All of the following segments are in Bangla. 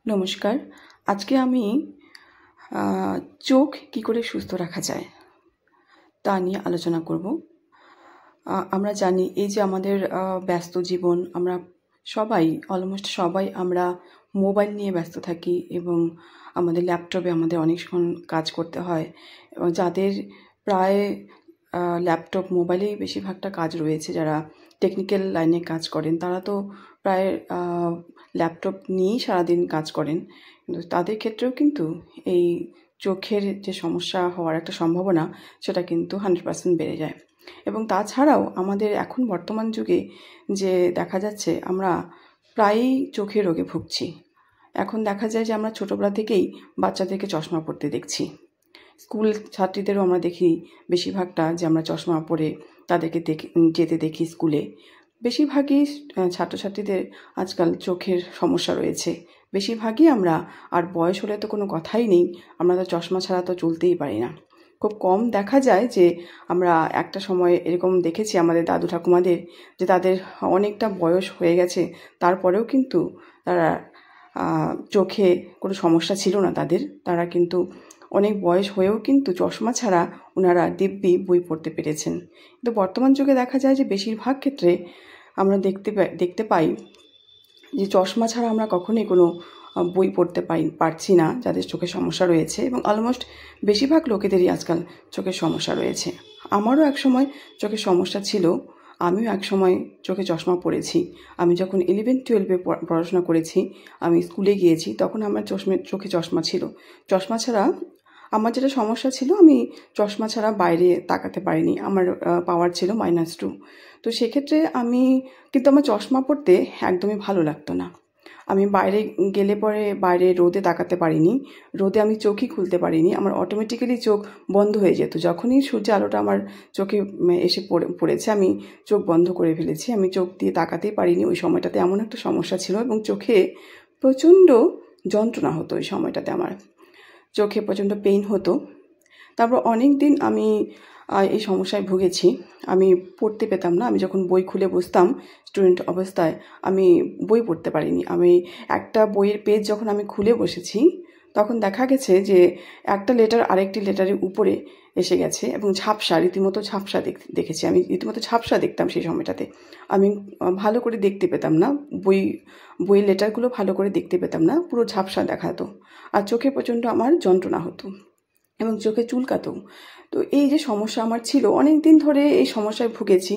নমস্কার। আজকে আমি চোখ কি করে সুস্থ রাখা যায় তা নিয়ে আলোচনা করব। আমরা জানি এই যে আমাদের ব্যস্ত জীবন, আমরা অলমোস্ট সবাই আমরা মোবাইল নিয়ে ব্যস্ত থাকি এবং আমাদের ল্যাপটপে আমাদের অনেকক্ষণ কাজ করতে হয় এবং যাদের প্রায় ল্যাপটপ মোবাইলেই বেশিরভাগটা কাজ রয়েছে, যারা টেকনিক্যাল লাইনে কাজ করেন তারা তো প্রায় ল্যাপটপ নিয়েই সারাদিন কাজ করেন, কিন্তু তাদের ক্ষেত্রেও কিন্তু এই চোখের যে সমস্যা হওয়ার একটা সম্ভাবনা সেটা কিন্তু 100% বেড়ে যায়। এবং তাছাড়াও আমাদের এখন বর্তমান যুগে যে দেখা যাচ্ছে আমরা প্রায়ই চোখের রোগে ভুগছি। এখন দেখা যায় যে আমরা ছোটোবেলা থেকেই বাচ্চাদেরকে চশমা পরতে দেখছি। স্কুল ছাত্রীদেরও আমরা দেখি বেশিরভাগটা যে আমরা চশমা পরে তাদেরকে যেতে দেখি স্কুলে। বেশিরভাগই ছাত্রছাত্রীদের আজকাল চোখের সমস্যা রয়েছে। বেশিরভাগই আমরা, আর বয়স হলে তো কোনো কথাই নেই, আমরা তো চশমা ছাড়া তো চলতেই পারি না। খুব কম দেখা যায় যে আমরা একটা সময় এরকম দেখেছি আমাদের দাদু ঠাকুমাদের যে তাদের অনেকটা বয়স হয়ে গেছে, তারপরেও কিন্তু তারা চোখে কোনো সমস্যা ছিল না তাদের। তারা কিন্তু অনেক বয়স হয়েও কিন্তু চশমা ছাড়া ওনারা দিব্যি বই পড়তে পেরেছেন। কিন্তু বর্তমান যুগে দেখা যায় যে বেশিরভাগ ক্ষেত্রে আমরা দেখতে পাই যে চশমা ছাড়া আমরা কখনোই কোনো বই পড়তে পারছি না, যাদের চোখের সমস্যা রয়েছে। এবং অলমোস্ট বেশিরভাগ লোকেদেরই আজকাল চোখের সমস্যা রয়েছে। আমারও এক সময় চোখের সমস্যা ছিল, আমিও এক সময় চোখে চশমা পরেছি। আমি যখন 11-12-এ পড়াশোনা করেছি, আমি স্কুলে গিয়েছি, তখন আমার চোখে চশমা ছিল। চশমা ছাড়া আমার যেটা সমস্যা ছিল, আমি চশমা ছাড়া বাইরে তাকাতে পারিনি, আমার পাওয়ার ছিল -2। তো সেক্ষেত্রে কিন্তু আমার চশমা পরতে একদমই ভালো লাগতো না। আমি বাইরে গেলে পরে বাইরে রোদে তাকাতে পারিনি, রোদে আমি চোখই খুলতে পারিনি, আমার অটোমেটিক্যালি চোখ বন্ধ হয়ে যেত। যখনই সূর্যের আলোটা আমার চোখে এসে পড়েছে, আমি চোখ বন্ধ করে ফেলেছি, আমি চোখ দিয়ে তাকাতেই পারিনি। ওই সময়টাতে এমন একটা সমস্যা ছিল এবং চোখে প্রচণ্ড যন্ত্রণা হতো। ওই সময়টাতে আমার চোখে প্রচণ্ড পেইন হতো। তারপর অনেক দিন আমি এই সমস্যায় ভুগেছি। আমি পড়তে পেতাম না। আমি যখন বই খুলে বসতাম স্টুডেন্ট অবস্থায়, আমি বই পড়তে পারিনি। আমি একটা বইয়ের পেজ যখন আমি খুলে বসেছি, তখন দেখা গেছে যে একটা লেটার আরেকটি লেটারের উপরে এসে গেছে এবং রীতিমতো ঝাপসা দেখেছি। আমি রীতিমতো ঝাপসা দেখতাম সেই সময়টাতে। আমি ভালো করে দেখতে পেতাম না, বইয়ের লেটারগুলো ভালো করে দেখতে পেতাম না, পুরো ঝাপসা দেখাতো। আর চোখে প্রচণ্ড আমার যন্ত্রণা হতো এবং চোখে চুলকাতো। তো এই যে সমস্যা আমার ছিল, অনেক দিন ধরে এই সমস্যায় ভুগেছি।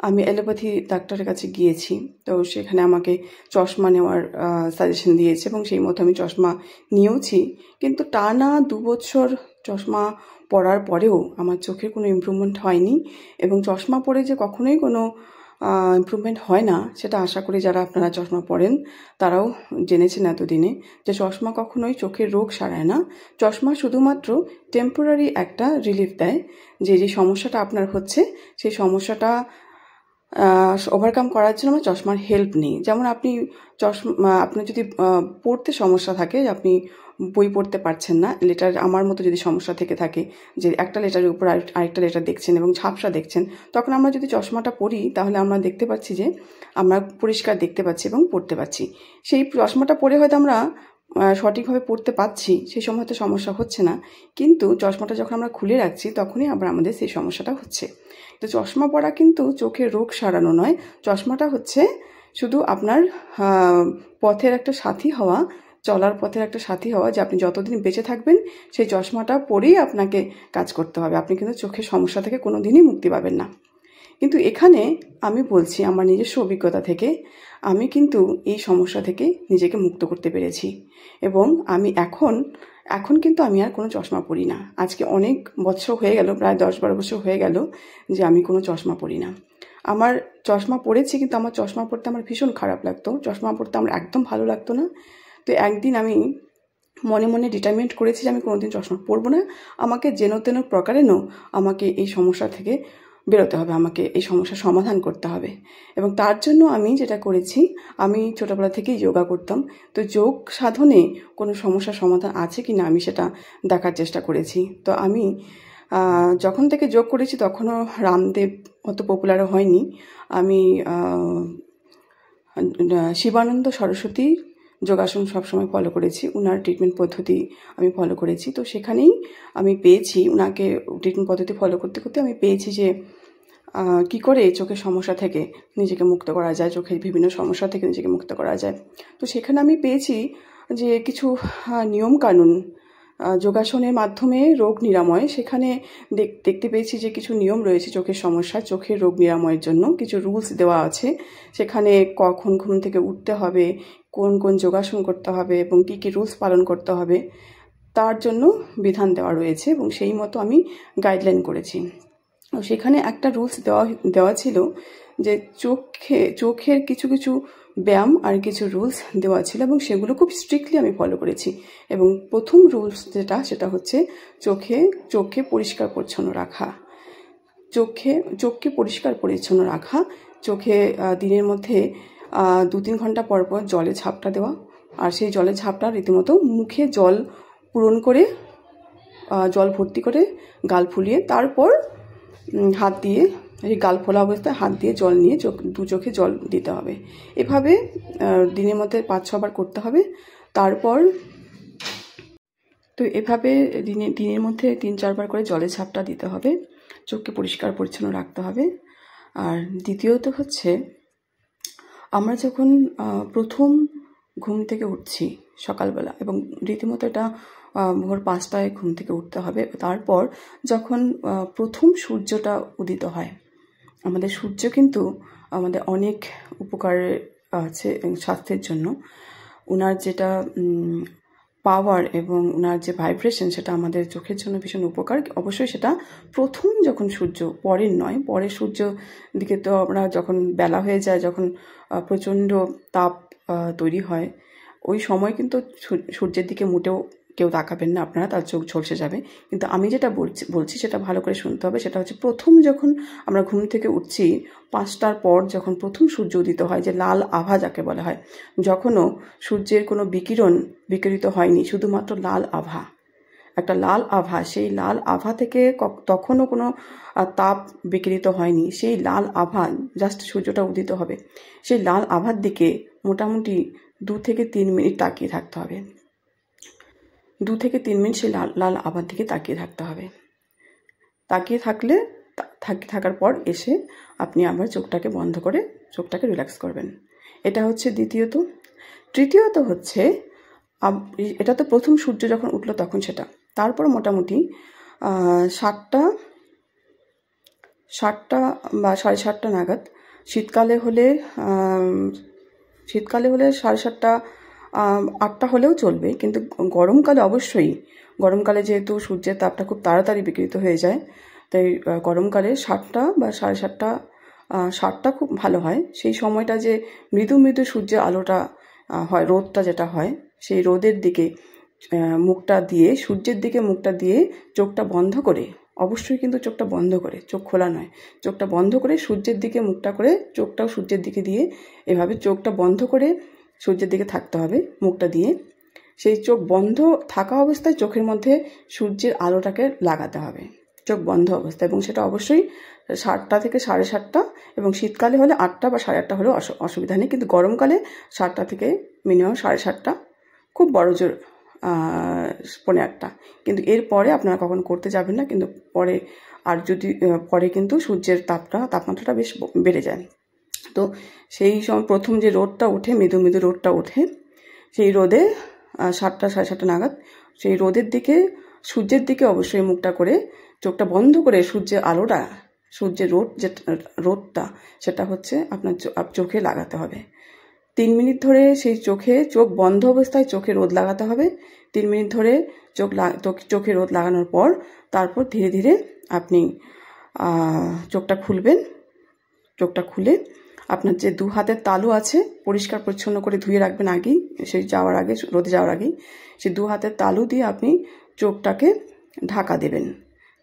আমি অ্যালোপ্যাথি ডাক্তারের কাছে গিয়েছি, তো সেখানে আমাকে চশমা নেওয়ার সাজেশন দিয়েছে এবং সেই মতো আমি চশমা নিয়েওছি। কিন্তু টানা 2 বছর চশমা পরার পরেও আমার চোখের কোনো ইমপ্রুভমেন্ট হয়নি এবং চশমা পরে যে কখনোই কোনো ইমপ্রুভমেন্ট হয় না, সেটা আশা করি যারা আপনারা চশমা পরেন তারাও জেনেছেন এতদিনে, যে চশমা কখনোই চোখের রোগ সারায় না। চশমা শুধুমাত্র টেম্পোরারি একটা রিলিফ দেয়, যে সমস্যাটা আপনার হচ্ছে সেই সমস্যাটা ওভারকাম করার জন্য আমরা চশমার হেল্প নিই। যেমন আপনার যদি পড়তে সমস্যা থাকে, আপনি বই পড়তে পারছেন না, আমার মতো যদি সমস্যা থেকে থাকে যে একটা লেটারের উপর আরেকটা লেটার দেখছেন এবং ঝাপসা দেখছেন, তখন আমরা যদি চশমাটা পরি তাহলে আমরা দেখতে পাচ্ছি যে আমরা পরিষ্কার দেখতে পাচ্ছি এবং পড়তে পাচ্ছি। সেই চশমাটা পরে হয়তো আমরা সঠিকভাবে পড়তে পাচ্ছি, সেই সময় তো সমস্যা হচ্ছে না, কিন্তু চশমাটা যখন আমরা খুলে রাখছি তখনই আবার আমাদের সেই সমস্যাটা হচ্ছে। তো চশমা পরা কিন্তু চোখের রোগ সারানো নয়, চশমাটা হচ্ছে শুধু আপনার পথের একটা সাথী হওয়া, চলার পথের একটা সাথী হওয়া, যে আপনি যতদিন বেঁচে থাকবেন সেই চশমাটা পরেই আপনাকে কাজ করতে হবে। আপনি কিন্তু চোখের সমস্যা থেকে কোনো দিনই মুক্তি পাবেন না। কিন্তু এখানে আমি বলছি আমার নিজস্ব অভিজ্ঞতা থেকে, আমি কিন্তু এই সমস্যা থেকে নিজেকে মুক্ত করতে পেরেছি এবং আমি এখন কিন্তু আমি আর কোনো চশমা পরি না। আজকে অনেক বছর হয়ে গেল, প্রায় 10-12 বছর হয়ে গেল যে আমি কোনো চশমা পরি না। আমার চশমা পরেছি, কিন্তু আমার চশমা পরতে আমার ভীষণ খারাপ লাগতো, চশমা পরতে আমার একদম ভালো লাগতো না। তো একদিন আমি মনে মনে ডিটারমেন্ট করেছি যে আমি কোনোদিন চশমা পরবো না। আমাকে যেন তেন প্রকারেণ আমাকে এই সমস্যা থেকে বেরোতে হবে, আমাকে এই সমস্যার সমাধান করতে হবে। এবং তার জন্য আমি যেটা করেছি, আমি ছোটোবেলা থেকেই যোগা করতাম। তো যোগ সাধনে কোনো সমস্যার সমাধান আছে কি না আমি সেটা দেখার চেষ্টা করেছি। তো আমি যখন থেকে যোগ করেছি তখনও রামদেব অত পপুলারও হয়নি। আমি শিবানন্দ সরস্বতী যোগাসন সবসময় ফলো করেছি, ওনার ট্রিটমেন্ট পদ্ধতি আমি ফলো করেছি। তো সেখানেই আমি পেয়েছি, ওনাকে ট্রিটমেন্ট পদ্ধতি ফলো করতে করতে আমি পেয়েছি যে কি করে চোখের সমস্যা থেকে নিজেকে মুক্ত করা যায়, চোখের বিভিন্ন সমস্যা থেকে নিজেকে মুক্ত করা যায়। তো সেখানে আমি পেয়েছি যে কিছু নিয়মকানুন, যোগাসনের মাধ্যমে রোগ নিরাময়। সেখানে দেখতে পেয়েছি যে কিছু নিয়ম রয়েছে চোখের সমস্যা, চোখের রোগ নিরাময়ের জন্য কিছু রুলস দেওয়া আছে। সেখানে কখন ঘুম থেকে উঠতে হবে, কোন কোন যোগাসন করতে হবে এবং কী কী রুলস পালন করতে হবে তার জন্য বিধান দেওয়া রয়েছে, এবং সেই মতো আমি গাইডলাইন করেছি। সেখানে একটা রুলস দেওয়া ছিল যে চোখের কিছু কিছু ব্যায়াম আর কিছু রুলস দেওয়া ছিল, এবং সেগুলো খুব স্ট্রিক্টলি আমি ফলো করেছি। এবং প্রথম রুলস সেটা হচ্ছে চোখে পরিষ্কার পরিচ্ছন্ন রাখা, চোখকে পরিষ্কার পরিচ্ছন্ন রাখা। চোখে দিনের মধ্যে 2-3 ঘন্টা পর পর জলে ঝাপটা দেওয়া, আর সেই জলের ঝাপটা রীতিমতো মুখে জল পূরণ করে, জল ভর্তি করে গাল ফুলিয়ে তারপর হাত দিয়ে, এই গাল ফোলা অবস্থায় হাত দিয়ে জল নিয়ে দু চোখে জল দিতে হবে। এভাবে দিনের মধ্যে 5-6 বার করতে হবে। তারপর তো এভাবে দিনের মধ্যে 3-4 বার করে জলের ঝাপটা দিতে হবে, চোখকে পরিষ্কার পরিচ্ছন্ন রাখতে হবে। আর দ্বিতীয়ত হচ্ছে, আমরা যখন প্রথম ঘুম থেকে উঠছি সকালবেলা, এবং রীতিমতো এটা ভোর 5টায় ঘুম থেকে উঠতে হবে। তারপর যখন প্রথম সূর্যটা উদিত হয়, আমাদের সূর্য কিন্তু আমাদের অনেক উপকার আছে স্বাস্থ্যের জন্য। ওনার যেটা পাওয়ার এবং ওনার যে ভাইব্রেশন, সেটা আমাদের চোখের জন্য ভীষণ উপকার। অবশ্যই সেটা প্রথম যখন সূর্য, পরের নয়, পরের সূর্য দিকে তো আমরা যখন বেলা হয়ে যায়, যখন প্রচণ্ড তাপ তৈরি হয়, ওই সময় কিন্তু সূর্যের দিকে মোটেও কেউ তাকাবেন না আপনারা, তার চোখ ঝলসে যাবে। কিন্তু আমি যেটা বলছি সেটা ভালো করে শুনতে হবে। সেটা হচ্ছে প্রথম যখন আমরা ঘুম থেকে উঠছি, 5টার পর যখন প্রথম সূর্য উদিত হয়, যে লাল আভা যাকে বলা হয়, যখনও সূর্যের কোনো বিকিরিত হয়নি, শুধুমাত্র লাল আভা, একটা লাল আভা, সেই লাল আভা থেকে তখনও কোনো তাপ বিকিরিত হয়নি, সেই লাল আভা, জাস্ট সূর্যটা উদিত হবে, সেই লাল আভার দিকে মোটামুটি 2 থেকে 3 মিনিট তাকিয়ে থাকতে হবে। 2 থেকে 3 মিনিট সেই লাল আভার দিকে তাকিয়ে থাকতে হবে। তাকিয়ে থাকার পর এসে আপনি আবার চোখটাকে বন্ধ করে চোখটাকে রিল্যাক্স করবেন। এটা হচ্ছে দ্বিতীয়ত। তৃতীয়ত হচ্ছে, এটা তো প্রথম সূর্য যখন উঠলো তখন সেটা, তারপর মোটামুটি 7টা বা 7:30 নাগাদ, শীতকালে হলে 7:30, 8টা হলেও চলবে। কিন্তু গরমকালে যেহেতু সূর্যের তাপটা খুব তাড়াতাড়ি বিকৃত হয়ে যায়, তাই গরমকালে 7টা বা 7:30, 7টা খুব ভালো হয়। সেই সময়টা যে মৃদু মৃদু সূর্যের আলোটা হয়, রোদটা যেটা হয়, সেই রোদের দিকে সূর্যের দিকে মুখটা দিয়ে চোখটা বন্ধ করে, অবশ্যই কিন্তু চোখটা বন্ধ করে, চোখ খোলা নয়, চোখটা বন্ধ করে সূর্যের দিকে মুখটা করে, চোখটাও সূর্যের দিকে দিয়ে, এভাবে চোখটা বন্ধ করে সূর্যের দিকে থাকতে হবে মুখটা দিয়ে। সেই চোখ বন্ধ থাকা অবস্থায় চোখের মধ্যে সূর্যের আলোটাকে লাগাতে হবে, চোখ বন্ধ অবস্থায়, এবং সেটা অবশ্যই 7টা থেকে 7:30, এবং শীতকালে হলে 8টা বা 8:30 হলেও অসুবিধা নেই। কিন্তু গরমকালে 7টা থেকে মিনিমাম 7:30, খুব বড় জোর 8:45। কিন্তু এরপরে আপনারা কখন করতে যাবেন না, কিন্তু পরে কিন্তু সূর্যের তাপমাত্রাটা বেশ বেড়ে যায়। তো সেই সময় প্রথম যে রোদটা ওঠে, মৃদু মৃদু রোদটা ওঠে, সেই রোদে 7টা 7:30 নাগাদ সেই রোদের দিকে, সূর্যের দিকে অবশ্যই মুখটা করে, চোখটা বন্ধ করে সূর্যের রোদটা সেটা হচ্ছে আপনার চোখে লাগাতে হবে। 3 মিনিট ধরে সেই চোখ বন্ধ অবস্থায় চোখে রোদ লাগাতে হবে। 3 মিনিট ধরে চোখে রোদ লাগানোর পর তারপর ধীরে ধীরে আপনি চোখটা খুলবেন। চোখটা খুলে আপনার যে 2 হাতের তালু আছে, পরিষ্কার পরিচ্ছন্ন করে ধুয়ে রাখবেন আগেই, রোদে যাওয়ার আগেই সেই 2 হাতের তালু দিয়ে আপনি চোখটাকে ঢাকা দেবেন,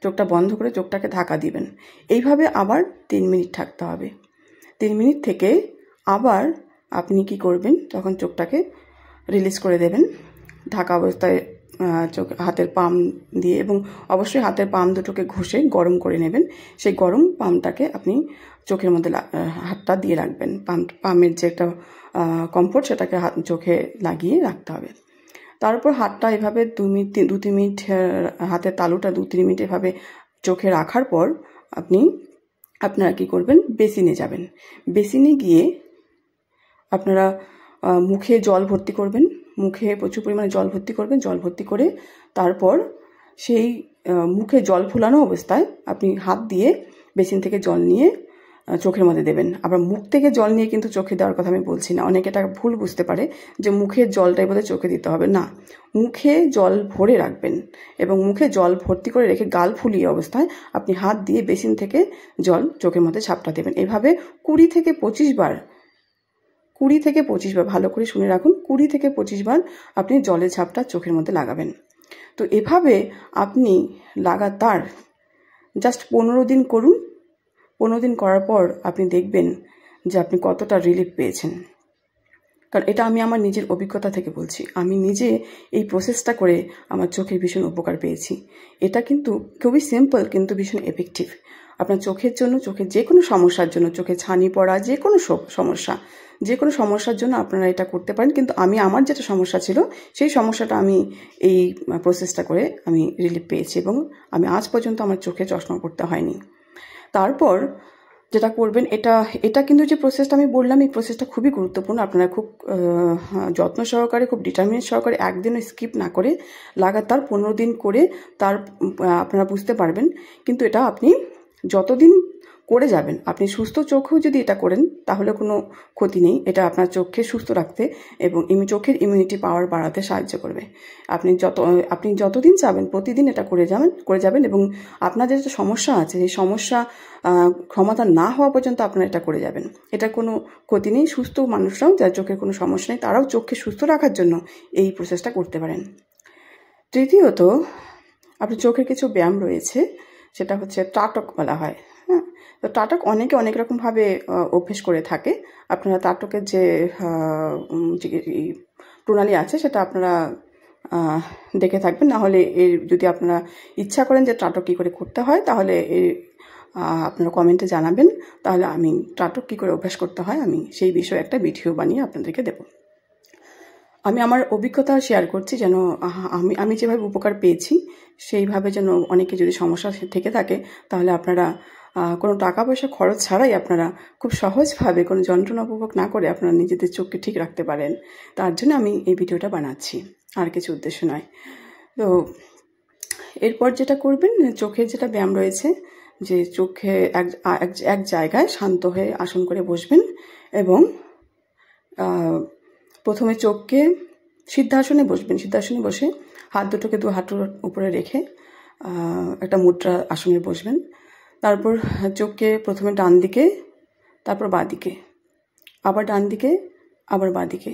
চোখটা বন্ধ করে চোখটাকে ঢাকা দিবেন। এইভাবে আবার 3 মিনিট থাকতে হবে। 3 মিনিট থেকে আবার আপনি কি করবেন, তখন চোখটাকে রিলিজ করে দেবেন, ঢাকা অবস্থায় হাতের পাম দিয়ে, এবং অবশ্যই হাতের পাম দুটোকে ঘষে গরম করে নেবেন। সেই গরম পামটাকে আপনি চোখের মধ্যে হাতটা দিয়ে রাখবেন। পামের যে একটা কমফোর্ট সেটাকে চোখে লাগিয়ে রাখতে হবে। তারপর হাতটা এভাবে 2-3 মিনিট, হাতের তালুটা 2-3 মিনিট এভাবে চোখে রাখার পর আপনারা কি করবেন, বেসিনে যাবেন। বেসিনে গিয়ে আপনারা মুখে জল ভর্তি করবেন, মুখে প্রচুর পরিমাণে জল ভর্তি করবেন। জল ভর্তি করে তারপর সেই মুখে জল ফোলানো অবস্থায় আপনি হাত দিয়ে বেসিন থেকে জল নিয়ে চোখের মধ্যে দেবেন। আবার মুখ থেকে জল নিয়ে কিন্তু চোখে দেওয়ার কথা আমি বলছি না। অনেকে এটা ভুল বুঝতে পারে যে মুখের জলটাই বোধহয় চোখে দিতে হবে। না, মুখে জল ভরে রাখবেন এবং মুখে জল ভর্তি করে রেখে গাল ফুলিয়ে অবস্থায় আপনি হাত দিয়ে বেসিন থেকে জল চোখের মধ্যে ঝাপটা দেবেন। এভাবে 20 থেকে 25 বার, ভালো করে শুনে রাখুন, 20 থেকে 25 বার আপনি জলের ঝাপটা চোখের মধ্যে লাগাবেন। তো এভাবে আপনি লাগাতার জাস্ট 15 দিন করুন। 15 দিন করার পর আপনি দেখবেন যে আপনি কতটা রিলিফ পেয়েছেন। কারণ এটা আমি আমার নিজের অভিজ্ঞতা থেকে বলছি। আমি নিজে এই প্রসেসটা করে আমার চোখের ভীষণ উপকার পেয়েছি। এটা কিন্তু খুবই সিম্পল, কিন্তু ভীষণ এফেক্টিভ। আপনার চোখের জন্য, চোখের যে কোনো সমস্যার জন্য, চোখে ছানি পড়া, যে কোনো সমস্যার জন্য আপনারা এটা করতে পারেন। কিন্তু আমার যেটা সমস্যা ছিল, সেই সমস্যাটা আমি এই প্রসেসটা করে আমি রিলিফ পেয়েছি এবং আমি আজ পর্যন্ত আমার চোখে চশমা পড়তে হয়নি। তারপর যেটা করবেন, এটা কিন্তু যে প্রসেসটা আমি বললাম, এই প্রসেসটা খুবই গুরুত্বপূর্ণ। আপনারা খুব যত্ন সহকারে, খুব ডিটারমিনেশন সহকারে, একদিনও স্কিপ না করে লাগাতার 15 দিন করে আপনারা বুঝতে পারবেন। কিন্তু এটা আপনি যতদিন করে যাবেন, আপনি সুস্থ চোখেও যদি এটা করেন তাহলে কোনো ক্ষতি নেই। এটা আপনার চোখকে সুস্থ রাখতে এবং চোখের ইমিউনিটি পাওয়ার বাড়াতে সাহায্য করবে। আপনি যতদিন চাবেন প্রতিদিন এটা করে যাবেন এবং আপনার যে সমস্যা আছে, সেই সমস্যা ক্ষমতা না হওয়া পর্যন্ত আপনারা এটা করে যাবেন। এটা কোনো ক্ষতি নেই। সুস্থ মানুষরাও, যার চোখের কোনো সমস্যা নেই, তারাও চোখকে সুস্থ রাখার জন্য এই প্রসেসটা করতে পারেন। তৃতীয়ত, আপনার চোখের কিছু ব্যায়াম রয়েছে, সেটা হচ্ছে টাটক বলা হয়। হ্যাঁ, তো টাটক অনেকে অনেক রকমভাবে অভ্যেস করে থাকে। আপনারা টাটকের যে প্রণালী আছে সেটা আপনারা দেখে থাকবেন। নাহলে যদি আপনারা ইচ্ছা করেন যে টাটক কী করে করতে হয়, তাহলে আপনারা কমেন্টে জানাবেন। তাহলে আমি টাটক কী করে অভ্যাস করতে হয়, আমি সেই বিষয়ে একটা ভিডিও বানিয়ে আপনাদেরকে দেব। আমি আমার অভিজ্ঞতা শেয়ার করছি, যেন আমি যেভাবে উপকার পেয়েছি সেইভাবে যেন অনেকে যদি সমস্যা থেকে থাকে, তাহলে আপনারা কোনো টাকা পয়সা খরচ ছাড়াই আপনারা খুব সহজভাবে, কোনো যন্ত্রণা উপভোগ না করে আপনারা নিজেদের চোখকে ঠিক রাখতে পারেন। তার জন্য আমি এই ভিডিওটা বানাচ্ছি, আর কিছু উদ্দেশ্য নয়। তো এরপর যেটা করবেন, চোখের যেটা ব্যায়াম রয়েছে, যে চোখে এক জায়গায় শান্ত হয়ে আসন করে বসবেন এবং প্রথমে চোখকে সিদ্ধাসনে বসবেন। সিদ্ধাসনে বসে হাত দুটোকে 2 হাঁটুর উপরে রেখে একটা মুদ্রা আসনে বসবেন। তারপর চোখকে প্রথমে ডান দিকে, তারপর বাঁ দিকে, আবার ডান দিকে, আবার বাঁ দিকে,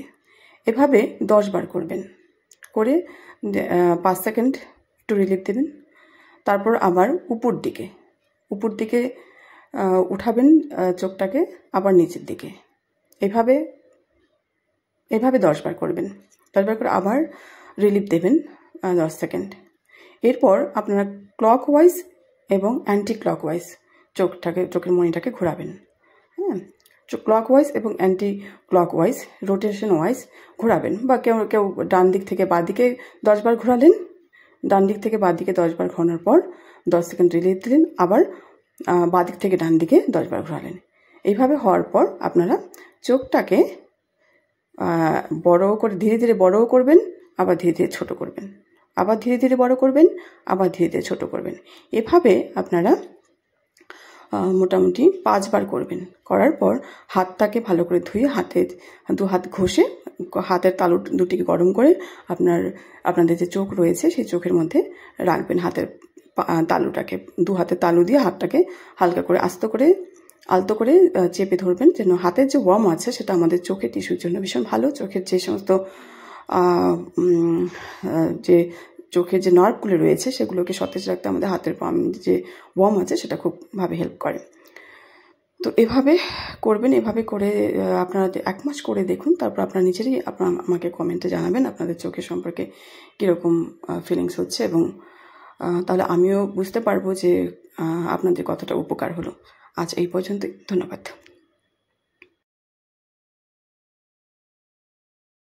এভাবে 10 বার করবেন। করে 5 সেকেন্ড একটু রিলিফ দেবেন। তারপর আবার উপর দিকে উঠাবেন চোখটাকে, আবার নিচের দিকে, এভাবে 10 বার করবেন। 10 বার করে আবার রিলিফ দেবেন 10 সেকেন্ড। এরপর আপনারা ক্লকওয়াইজ এবং অ্যান্টি ক্লকওয়াইজ চোখের মণিটাকে ঘোরাবেন। হ্যাঁ, ক্লকওয়াইজ এবং অ্যান্টি ক্লকওয়াইজ, রোটেশন ওয়াইজ ঘোরাবেন। বা কেউ ডান দিক থেকে বাঁ দিকে 10 বার ঘোরালেন, ডান দিক থেকে বাঁ দিকে 10 বার ঘোরানোর পর 10 সেকেন্ড রিলিফ দিলেন, আবার বাঁ দিক থেকে ডান দিকে 10 বার ঘোরালেন। এইভাবে হওয়ার পর আপনারা চোখটাকে বড় করে, ধীরে ধীরে বড়ও করবেন, আবার ধীরে ধীরে ছোট করবেন, আবার ধীরে ধীরে বড় করবেন, আবার ধীরে ধীরে ছোট করবেন। এভাবে আপনারা মোটামুটি 5 বার করবেন। করার পর হাতটাকে ভালো করে ধুয়ে দু হাত ঘষে হাতের তালু দুটিকে গরম করে আপনাদের যে চোখ রয়েছে সেই চোখের মধ্যে রাখবেন। হাতের তালুটাকে, 2 হাতের তালু দিয়ে হাতটাকে হালকা করে আলতো করে চেপে ধরবেন, যেন হাতের যে ওয়ার্ম আছে সেটা আমাদের চোখের টিস্যুর জন্য ভীষণ ভালো। চোখের যে সমস্ত চোখের যে নার্ভগুলো রয়েছে সেগুলোকে সতেজ রাখতে আমাদের হাতের পাম যে ওয়ার্ম আছে সেটা খুবভাবে হেল্প করে। তো এভাবে করবেন, এভাবে করে আপনারা 1 মাস করে দেখুন, তারপর আপনারা নিজেরই আমাকে কমেন্টে জানাবেন আপনাদের চোখের সম্পর্কে কীরকম ফিলিংস হচ্ছে, এবং তাহলে আমিও বুঝতে পারবো যে আপনাদের কতটা উপকার হলো। আজ এই পর্যন্তই, ধন্যবাদ।